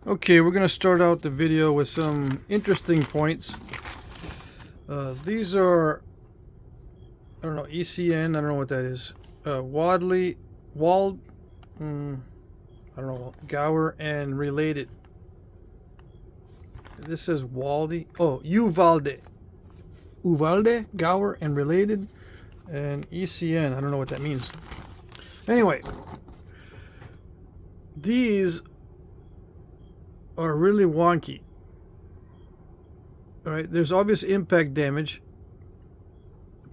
Okay, we're going to start out the video with some interesting points. These are, I don't know, ECN, I don't know what that is. Wadley, Wald, I don't know, Gower and related. This says Waldy. Oh, Uvalde. Uvalde, Gower and related. And ECN, I don't know what that means. Anyway, these are really wonky. All right, there's obvious impact damage,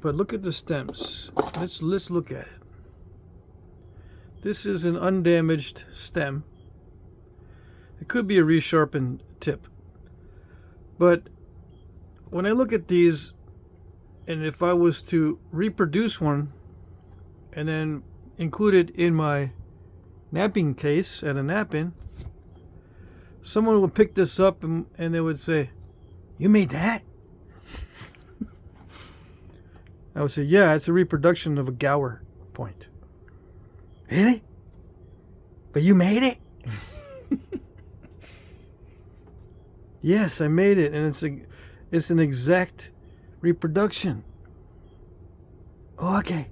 but look at the stems. Let's look at it. This is an undamaged stem. It could be a resharpened tip, but when I look at these, and if I was to reproduce one and then include it in my knapping case at a knapping, someone would pick this up and they would say, "You made that?" I would say, "Yeah, it's a reproduction of a Gower point." "Really? But you made it?" "Yes, I made it, and it's an exact reproduction." "Oh, okay."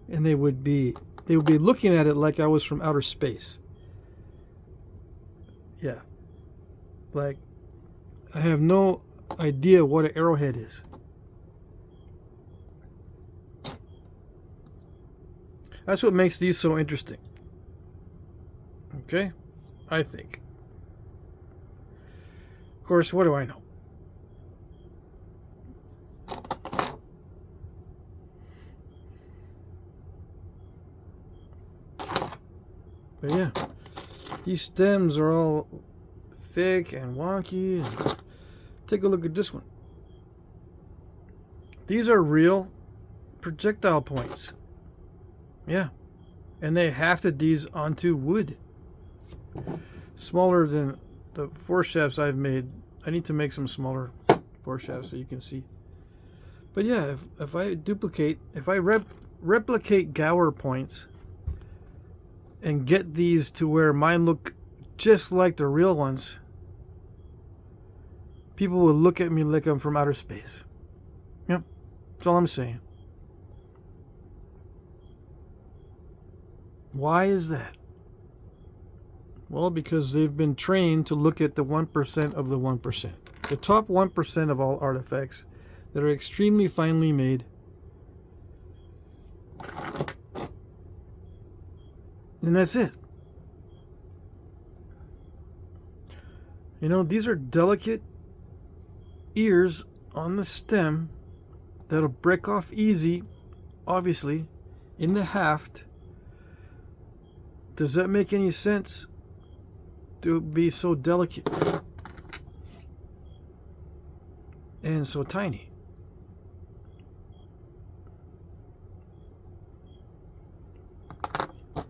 And they would be looking at it like I was from outer space. Yeah. Like, I have no idea what an arrowhead is. That's what makes these so interesting. Okay? I think. Of course, what do I know? But yeah, these stems are all thick and wonky. And take a look at this one. These are real projectile points. Yeah. And they hafted these onto wood. Smaller than the foreshafts I've made. I need to make some smaller foreshafts so you can see. But yeah, if I replicate Gower points and get these to where mine look just like the real ones, people will look at me like I'm from outer space. Yep, that's all I'm saying. Why is that? Well, because they've been trained to look at the 1% of the 1%. The top 1% of all artifacts that are extremely finely made. And that's it. You know, these are delicate ears on the stem that'll break off easy, obviously, in the haft. Does that make any sense to be so delicate and so tiny?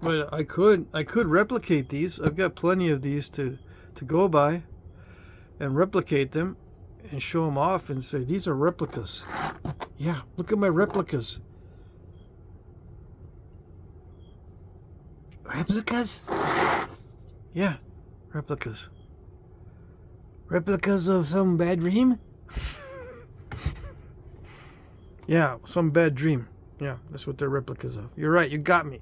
But I could replicate these. I've got plenty of these to go by and replicate them and show them off and say, these are replicas. Yeah, look at my replicas. Replicas? Yeah, replicas. Replicas of some bad dream? Yeah, some bad dream. Yeah, that's what they're replicas of. You're right, you got me.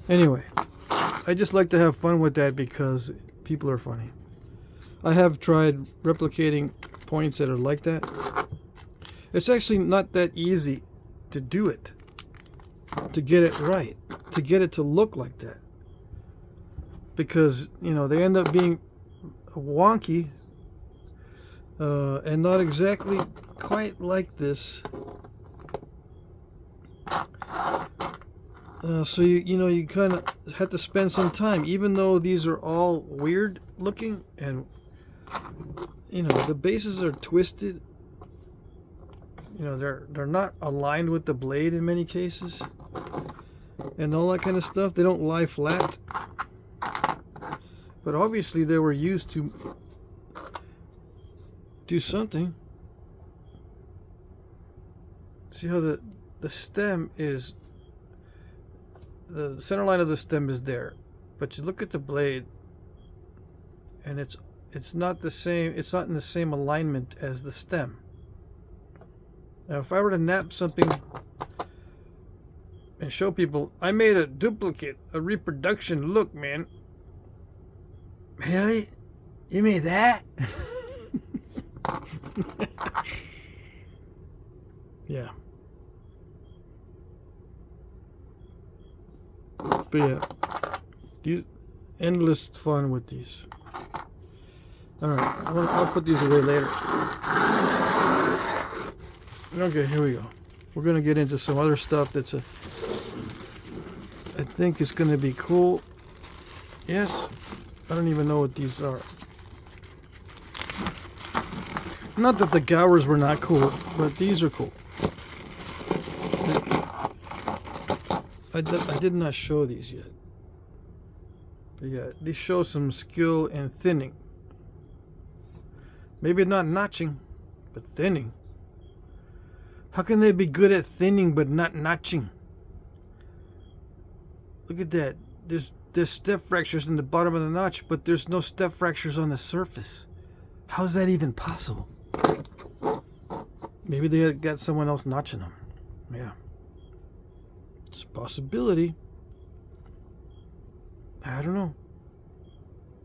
Anyway, I just like to have fun with that because people are funny. I have tried replicating points that are like that. It's actually not that easy to do it, to get it right, to get it to look like that. Because, you know, they end up being wonky and not exactly quite like this. So you kind of have to spend some time, even though these are all weird looking, and the bases are twisted. They're not aligned with the blade in many cases, and all that kind of stuff. They don't lie flat, but obviously they were used to do something. See how the stem is. The center line of the stem is there, but you look at the blade, and it's not the same. It's not in the same alignment as the stem. Now, if I were to knap something and show people, I made a duplicate, a reproduction. Look, man. Really? You made that? Yeah. But yeah, these endless fun with these. All right, I'll put these away later. Okay, here we go. We're gonna get into some other stuff that's I think is gonna be cool. Yes, I don't even know what these are. Not that the Gowers were not cool, but these are cool. I did not show these yet. But yeah, these show some skill in thinning. Maybe not notching, but thinning. How can they be good at thinning but not notching? Look at that. There's step fractures in the bottom of the notch, but there's no step fractures on the surface. How is that even possible? Maybe they got someone else notching them. Yeah. It's a possibility. I don't know.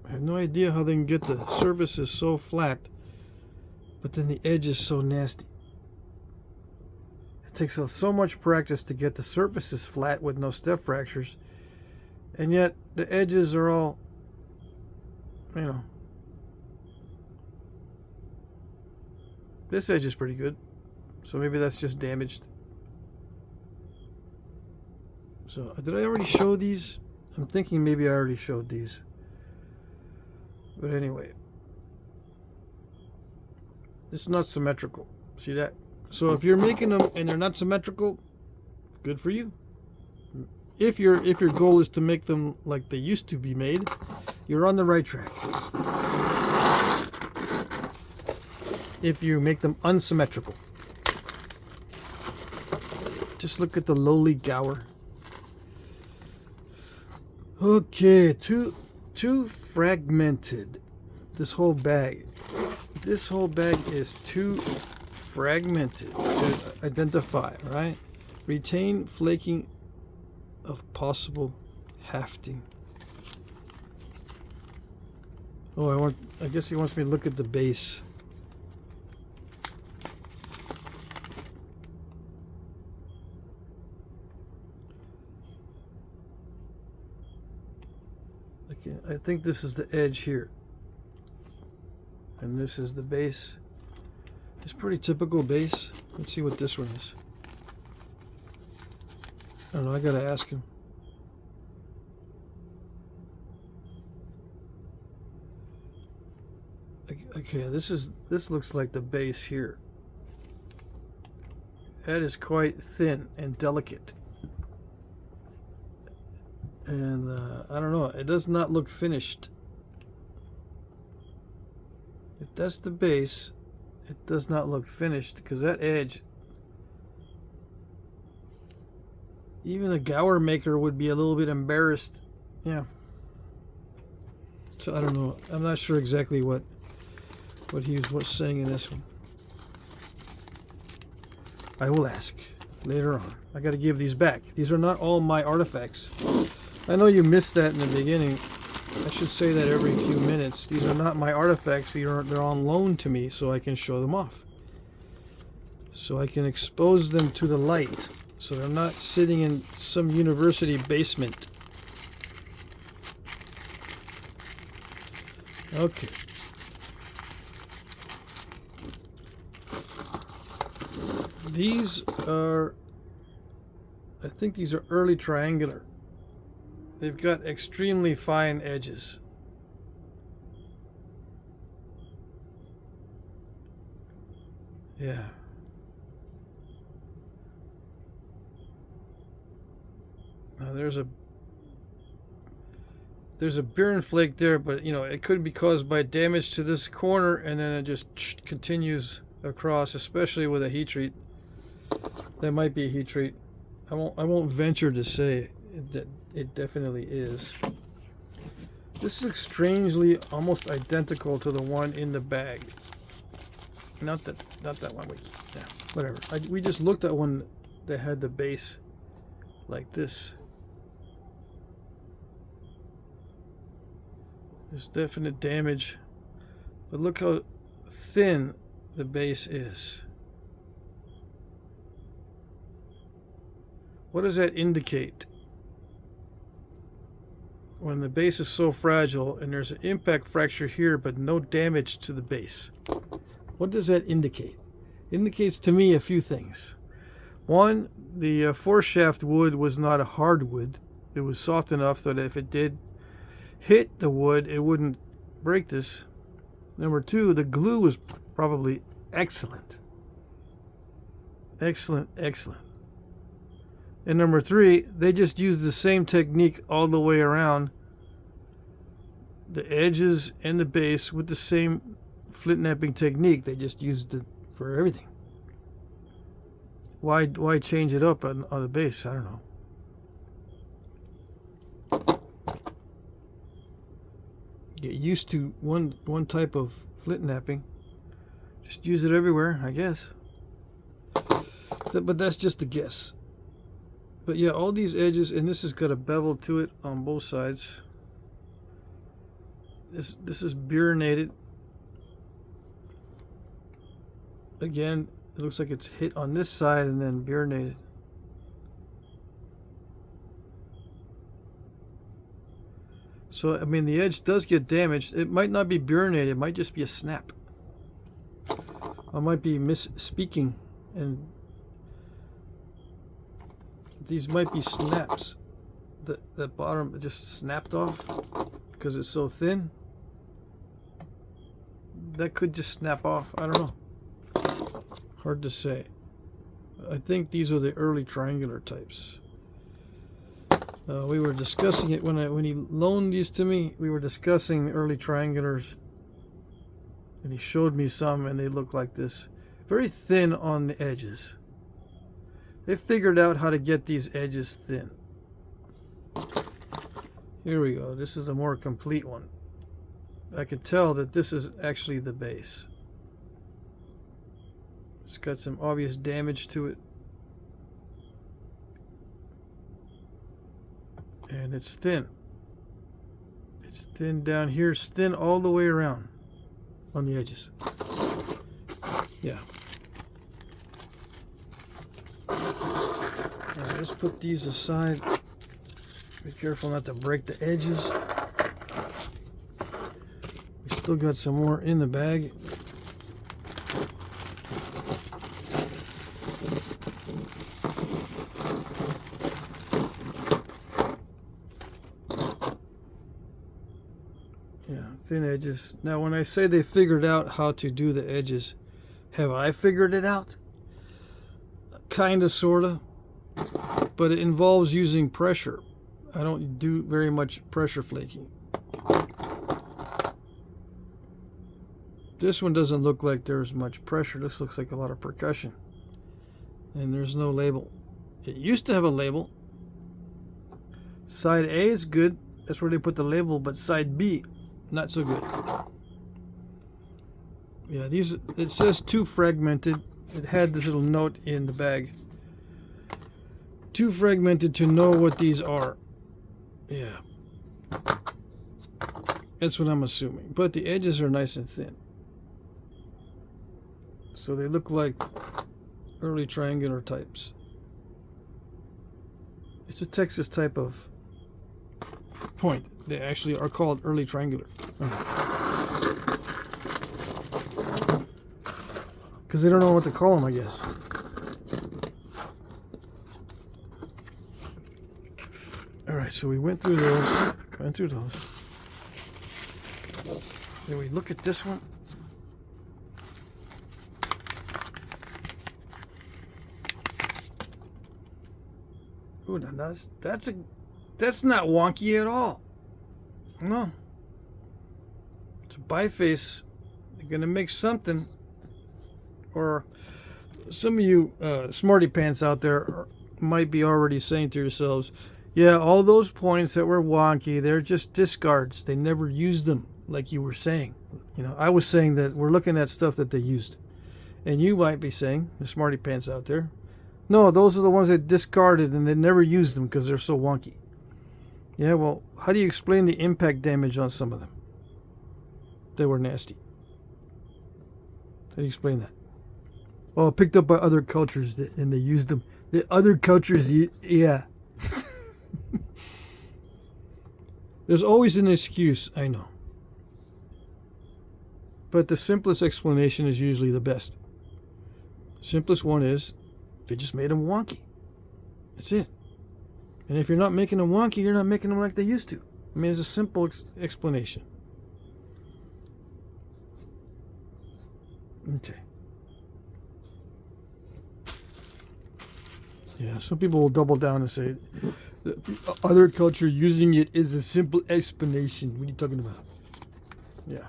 I have no idea how they can get the surfaces so flat, but then the edge is so nasty. It takes so much practice to get the surfaces flat with no step fractures, and yet the edges are all, you know. This edge is pretty good, so maybe that's just damaged. So, did I already show these? I'm thinking maybe I already showed these. But anyway, it's not symmetrical. See that? So if you're making them and they're not symmetrical, good for you. If your goal is to make them like they used to be made, you're on the right track. If you make them unsymmetrical, just look at the lowly Gower. Okay, too fragmented. This whole bag is too fragmented to identify, right? Retain flaking of possible hafting. Oh, I guess he wants me to look at the base. I think this is the edge here, and this is the base. It's pretty typical base. Let's see what this one is. I don't know, I gotta ask him. Okay, this looks like the base here. That is quite thin and delicate. And I don't know, it does not look finished. If that's the base, it does not look finished, because that edge, even a Gower maker would be a little bit embarrassed. Yeah. So I don't know. I'm not sure exactly what he was saying in this one. I will ask later on. I got to give these back. These are not all my artifacts. I know you missed that in the beginning. I should say that every few minutes. These are not my artifacts. They're on loan to me so I can show them off. So I can expose them to the light. So they're not sitting in some university basement. Okay. These are, I think these are early triangular. They've got extremely fine edges. Yeah. Now there's a barren flake there, but you know, it could be caused by damage to this corner, and then it just continues across, especially with a heat treat. That might be a heat treat. I won't venture to say that it definitely is. This is strangely almost identical to the one in the bag. Not that one. Wait, yeah, whatever. We just looked at one that had the base like this. There's definite damage, but look how thin the base is. What does that indicate? When the base is so fragile and there's an impact fracture here but no damage to the base. What does that indicate? It indicates to me a few things. One, the foreshaft wood was not a hardwood. It was soft enough that if it did hit the wood, it wouldn't break this. Number two, the glue was probably excellent. Excellent. And number three, they just used the same technique all the way around. The edges and the base with the same Flintknapping technique. They just used it for everything. Why change it up on the base? I don't know. Get used to one type of Flintknapping. Just use it everywhere, I guess. But that's just a guess. But yeah, all these edges, and this has got a bevel to it on both sides. This is burinated. Again, it looks like it's hit on this side and then burinated. So, I mean, the edge does get damaged. It might not be burinated. It might just be a snap. I might be misspeaking, and these might be snaps. The bottom just snapped off because it's so thin. That could just snap off. I don't know. Hard to say. I think these are the early triangular types. We were discussing it when he loaned these to me. We were discussing early triangulars, and he showed me some, and they look like this. Very thin on the edges. They figured out how to get these edges thin. Here we go. This is a more complete one. I can tell that this is actually the base. It's got some obvious damage to it. And it's thin. It's thin down here. It's thin all the way around on the edges. Yeah. Alright, let's put these aside. Be careful not to break the edges. We still got some more in the bag. Yeah, thin edges. Now, when I say they figured out how to do the edges, have I figured it out? Kinda, sorta. But it involves using pressure. I don't do very much pressure flaking. This one doesn't look like there's much pressure. This looks like a lot of percussion. And there's no label. It used to have a label. Side A is good. That's where they put the label. But side B, not so good. Yeah, these, it says too fragmented. It had this little note in the bag. Too fragmented to know what these are. Yeah. That's what I'm assuming. But the edges are nice and thin. So they look like early triangular types. It's a Texas type of point. They actually are called early triangular. Because they don't know what to call them, I guess. Alright, so we went through those. Then we look at this one. Ooh, now that's not wonky at all. No. It's a biface. They're gonna make something. Or some of you smarty pants out there might be already saying to yourselves, Yeah, all those points that were wonky, they're just discards. They never used them, like you were saying. You know, I was saying that we're looking at stuff that they used. And you might be saying, the smarty pants out there, no, those are the ones that discarded and they never used them because they're so wonky. Yeah, well, how do you explain the impact damage on some of them? They were nasty. How do you explain that? Well, picked up by other cultures and they used them. The other cultures, yeah. There's always an excuse, I know. But the simplest explanation is usually the best. Simplest one is they just made them wonky. That's it. And if you're not making them wonky, you're not making them like they used to. I mean, it's a simple explanation. Okay. Yeah, some people will double down and say the other culture using it is a simple explanation. What are you talking about? Yeah.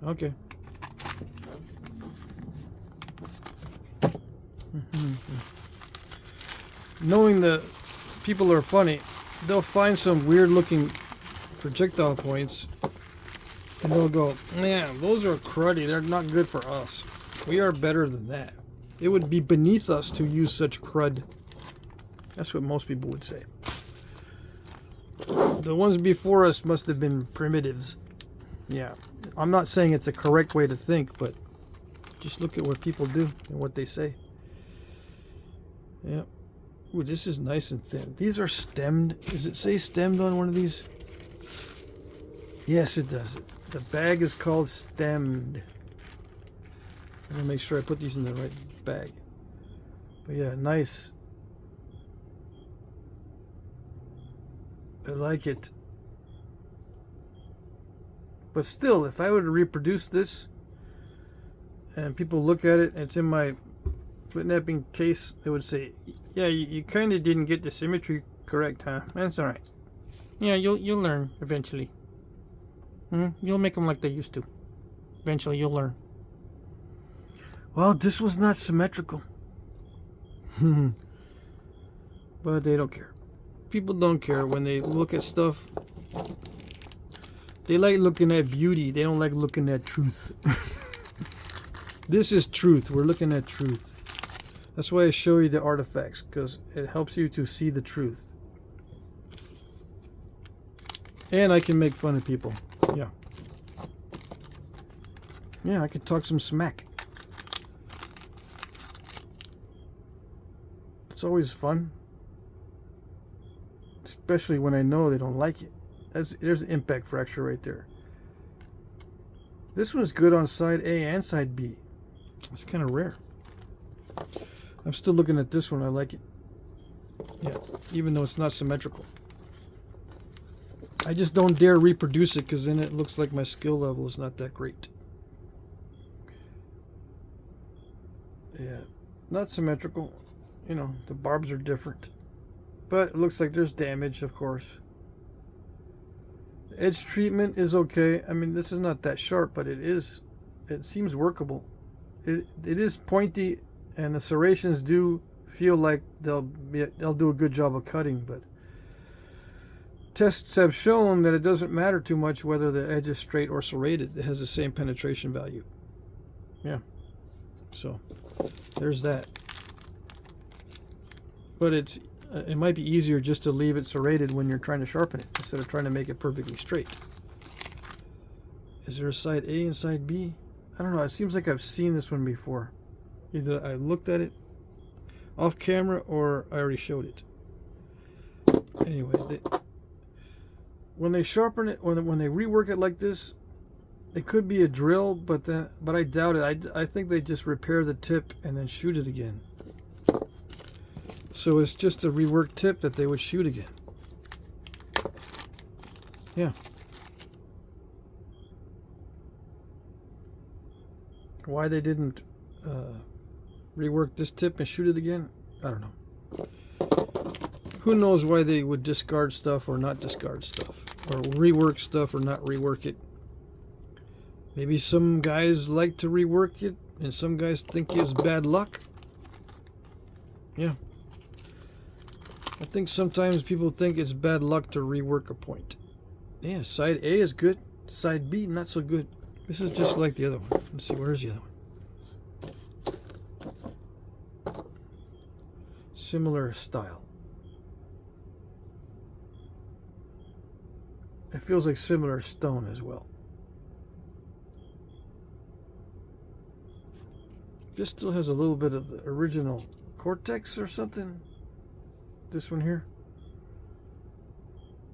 Okay. Knowing that people are funny, they'll find some weird looking projectile points and they'll go, man, those are cruddy. They're not good for us. We are better than that. It would be beneath us to use such crud. That's what most people would say. The ones before us must have been primitives. Yeah. I'm not saying it's a correct way to think, but just look at what people do and what they say. Yeah. Ooh, this is nice and thin. These are stemmed. Does it say stemmed on one of these? Yes, it does. The bag is called stemmed. I'm going to make sure I put these in the right bag. But yeah, nice. I like it. But still, if I were to reproduce this and people look at it and it's in my Flintknapping case, they would say, yeah, you kind of didn't get the symmetry correct, huh? That's alright. Yeah, you'll learn eventually. You'll make them like they used to. Eventually, you'll learn. Well, this was not symmetrical. But they don't care. People don't care when they look at stuff. They like looking at beauty. They don't like looking at truth. This is truth. We're looking at truth. That's why I show you the artifacts, because it helps you to see the truth. And I can make fun of people. Yeah. Yeah, I can talk some smack. It's always fun. Especially when I know they don't like it. There's an impact fracture right there. This one's good on side A and side B. It's kind of rare. I'm still looking at this one. I like it. Yeah, even though it's not symmetrical. I just don't dare reproduce it because then it looks like my skill level is not that great. Yeah, not symmetrical. You know, the barbs are different. But it looks like there's damage, of course. The edge treatment is okay. I mean, this is not that sharp, but it seems workable. It is pointy, and the serrations do feel like they'll do a good job of cutting, but tests have shown that it doesn't matter too much whether the edge is straight or serrated. It has the same penetration value. Yeah. So, there's that. But it might be easier just to leave it serrated when you're trying to sharpen it instead of trying to make it perfectly straight. Is there a side A and side B? I don't know. It seems like I've seen this one before. Either I looked at it off camera or I already showed it. Anyway, when they sharpen it or when they rework it like this, it could be a drill, but I doubt it. I think they just repair the tip and then shoot it again. So it's just a reworked tip that they would shoot again. Yeah. Why they didn't rework this tip and shoot it again, I don't know. Who knows why they would discard stuff or not discard stuff, or rework stuff or not rework it. Maybe some guys like to rework it and some guys think it's bad luck. Yeah. I think sometimes people think it's bad luck to rework a point. Yeah, side A is good. Side B, not so good. This is just like the other one. Let's see, where's the other one? Similar style. It feels like similar stone as well. This still has a little bit of the original cortex or something. This one here.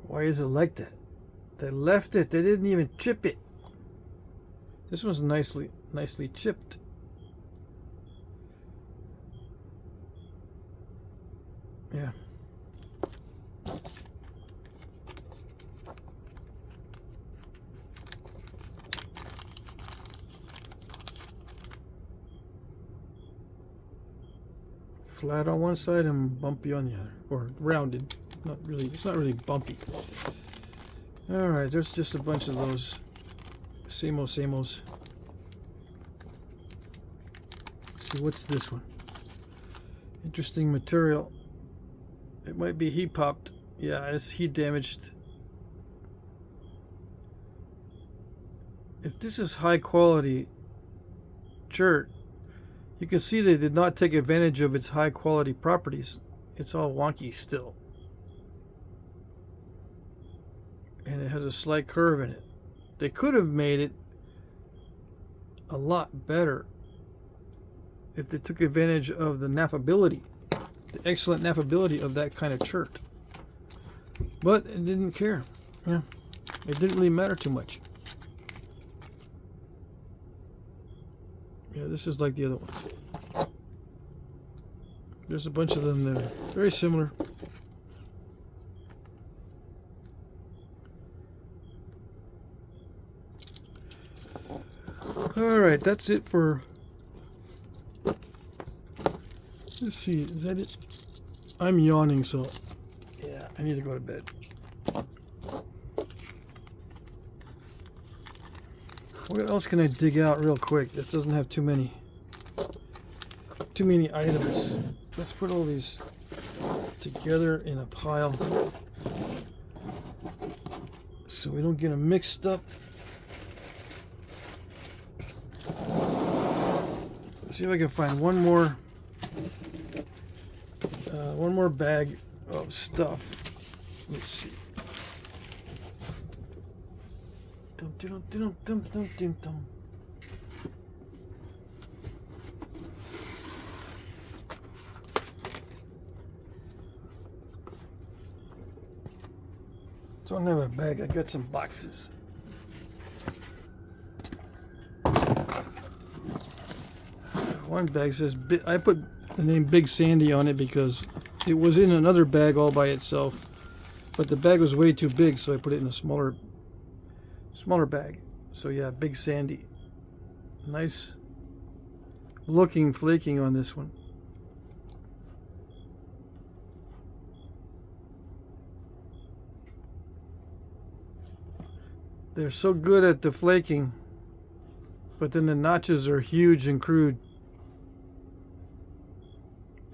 Why is it like that? They left it. They didn't even chip it. This one's nicely chipped. Yeah. Flat on one side and bumpy on the other, or rounded. Not really. It's not really bumpy. All right, there's just a bunch of those same-os. See, what's this one? Interesting material. It might be heat popped. Yeah, it's heat damaged. If this is high quality chert, you can see they did not take advantage of its high quality properties. It's all wonky still. And it has a slight curve in it. They could have made it a lot better if they took advantage of the knappability, the excellent knappability of that kind of chert. But it didn't care. Yeah, it didn't really matter too much. Yeah, this is like the other ones. There's a bunch of them that are very similar. Alright, that's it for... Let's see, is that it? I'm yawning, so... Yeah, I need to go to bed. What else can I dig out real quick? This doesn't have too many items. Let's put all these together in a pile so we don't get them mixed up. Let's see if I can find one more bag of stuff. Let's see. Dum, dum, dum, dum, dum, dum, dum. Don't have a bag, I got some boxes. One bag says, I put the name Big Sandy on it because it was in another bag all by itself, but the bag was way too big, so I put it in a smaller bag. So yeah, Big Sandy. Nice looking flaking on this one. They're so good at the flaking, but then the notches are huge and crude.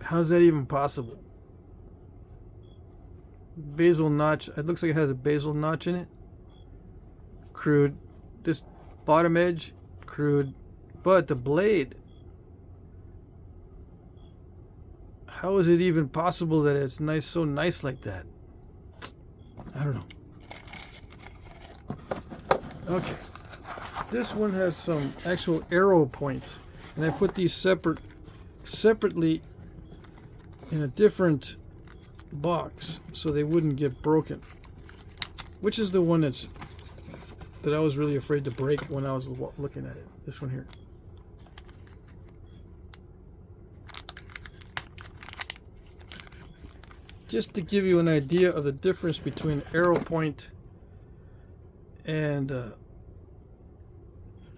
How's that even possible? Basal notch. It looks like it has a basal notch in it. Crude. This bottom edge, crude. But the blade. How is it even possible that it's nice, so nice like that? I don't know. Okay, this one has some actual arrow points, and I put these separately in a different box so they wouldn't get broken. Which is the one that I was really afraid to break when I was looking at it. This one here. Just to give you an idea of the difference between arrow point and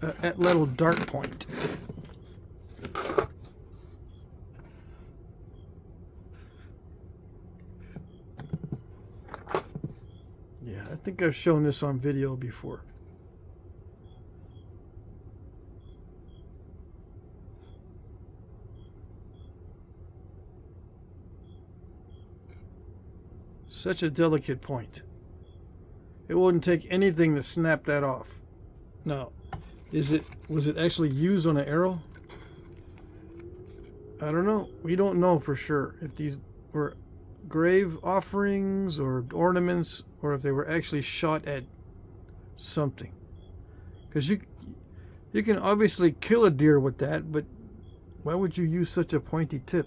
Atlatl dart point. Yeah, I think I've shown this on video before. Such a delicate point. It wouldn't take anything to snap that off. Now, was it actually used on an arrow? I don't know. We don't know for sure if these were grave offerings or ornaments, or if they were actually shot at something. Because you can obviously kill a deer with that, but why would you use such a pointy tip?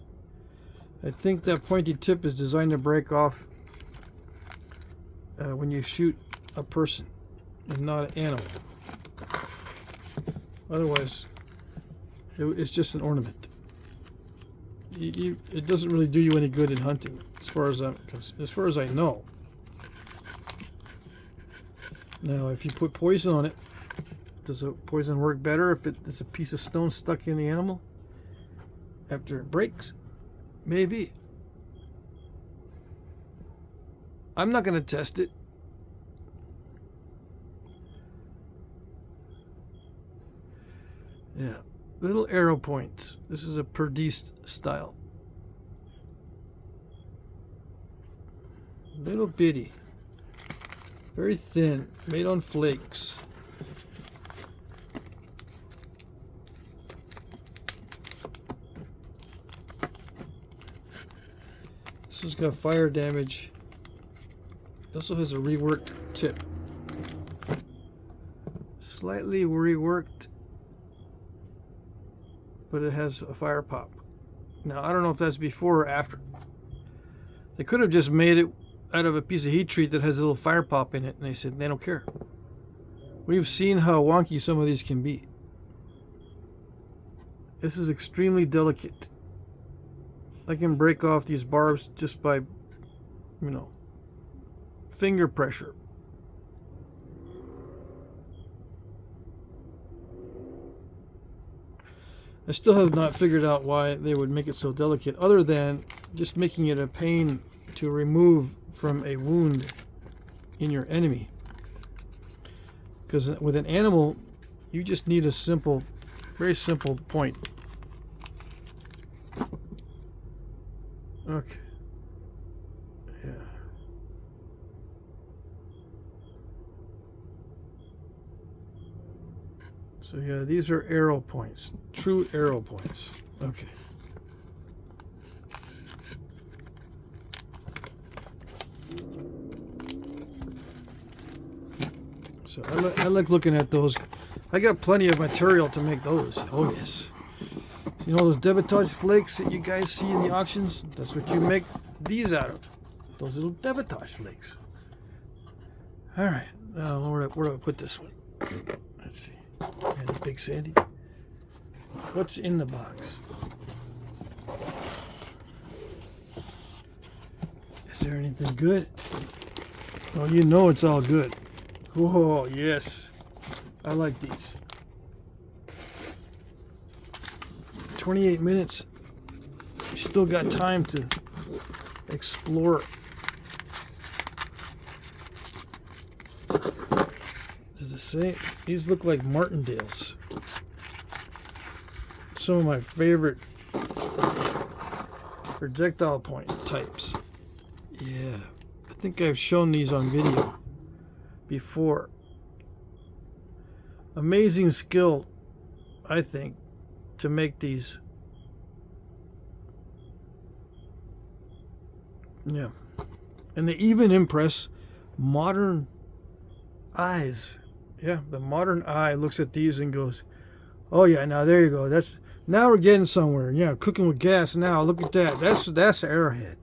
I think that pointy tip is designed to break off when you shoot a person and not an animal. Otherwise, it's just an ornament. It doesn't really do you any good in hunting, as far as I know. Now, if you put poison on it, does the poison work better if it's a piece of stone stuck in the animal after it breaks? Maybe. I'm not going to test it. Yeah, little arrow points. This is a Perdiste style. Little bitty. Very thin, made on flakes. This has got fire damage. It also has a reworked tip. Slightly reworked, but it has a fire pop. Now, I don't know if that's before or after. They could have just made it out of a piece of heat treat that has a little fire pop in it, and they said they don't care. We've seen how wonky some of these can be. This is extremely delicate. I can break off these barbs just by, finger pressure. I still have not figured out why they would make it so delicate, other than just making it a pain to remove from a wound in your enemy. Because with an animal, you just need a simple, very simple point. Okay. Yeah. So yeah, these are arrow points. True arrow points. Okay. So I like looking at those. I got plenty of material to make those. Oh yes. You know those debitage flakes that you guys see in the auctions? That's what you make these out of. Those little debitage flakes. Alright. Now where do I put this one? Let's see. And the big sandy. What's in the box? Is there anything good? Oh, you know it's all good. Oh, yes. I like these. 28 minutes. You still got time to explore. Does it say? These look like martingales. Some of my favorite projectile point types. Yeah. I think I've shown these on video before. Amazing skill, I think, to make these. Yeah. And they even impress modern eyes. Yeah, the modern eye looks at these and goes, oh yeah, now there you go. Now we're getting somewhere. Yeah, cooking with gas now. Look at that. That's Arrowhead.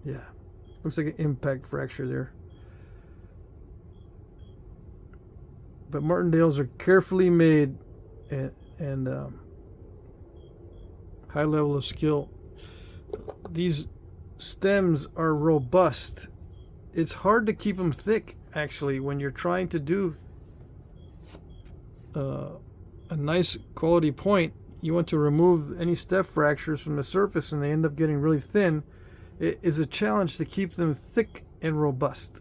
Yeah. Looks like an impact fracture there. But martingales are carefully made and high level of skill. These stems are robust. It's hard to keep them thick, actually, when you're trying to do a nice quality point. You want to remove any step fractures from the surface and they end up getting really thin. It is a challenge to keep them thick and robust,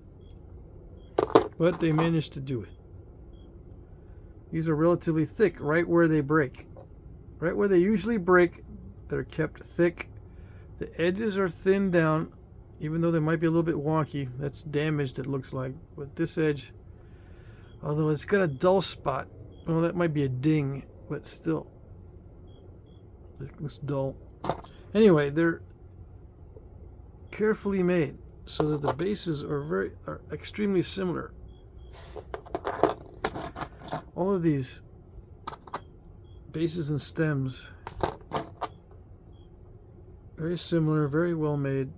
but they managed to do it. These are relatively thick right where they break. Right where they usually break, they're kept thick. The edges are thinned down, even though they might be a little bit wonky. That's damaged, it looks like. But this edge, although it's got a dull spot, well, that might be a ding, but still, it looks dull. Anyway, they're carefully made so that the bases are extremely similar. All of these bases and stems, very similar, very well made.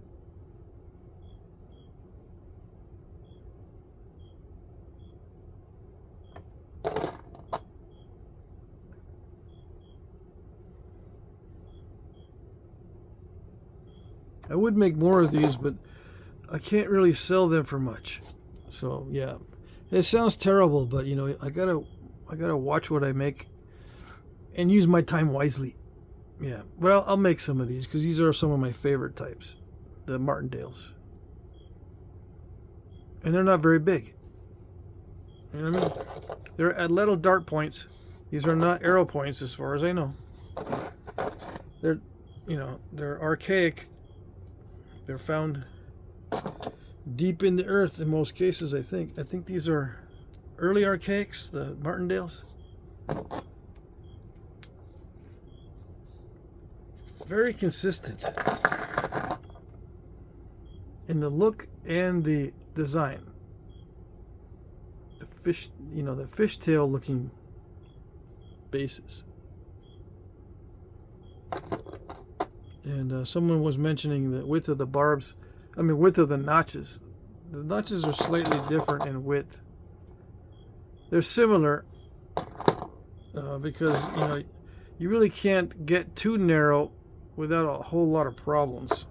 I would make more of these, but I can't really sell them for much. So yeah, it sounds terrible, but you know, I gotta watch what I make and use my time wisely. Yeah, well, I'll make some of these because these are some of my favorite types, the martingales, and they're not very big. You know what I mean? They're Atlatl dart points. These are not arrow points, as far as I know. They're, you know, they're archaic. They're found deep in the earth in most cases, I think. I think these are early archaics, the martingales. Very consistent in the look and the design. The fish, you know, the fishtail looking bases. And someone was mentioning the width of the barbs. I mean, width of the notches. The notches are slightly different in width. They're similar because, you know, you really can't get too narrow without a whole lot of problems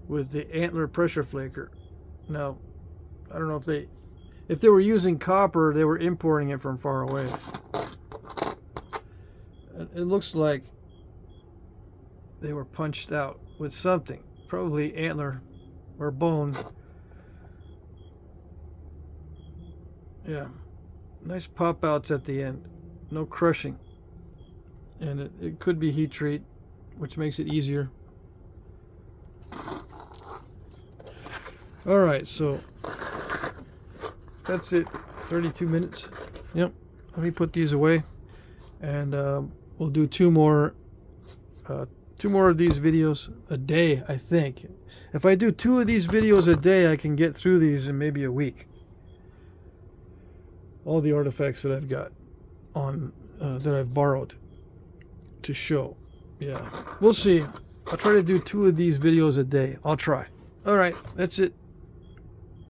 with the antler pressure flaker. Now, I don't know if they were using copper, they were importing it from far away. It looks like they were punched out with something, probably antler or bone. Yeah, nice pop outs at the end, no crushing. And it could be heat treat, which makes it easier. All right, so that's it. 32 minutes. Yep. Let me put these away, and we'll do two more of these videos a day, I think. If I do 2 of these videos a day, I can get through these in maybe a week. All the artifacts that I've got on that I've borrowed to show. Yeah, we'll see. I'll try to do 2 of these videos a day. I'll try. All right, that's it.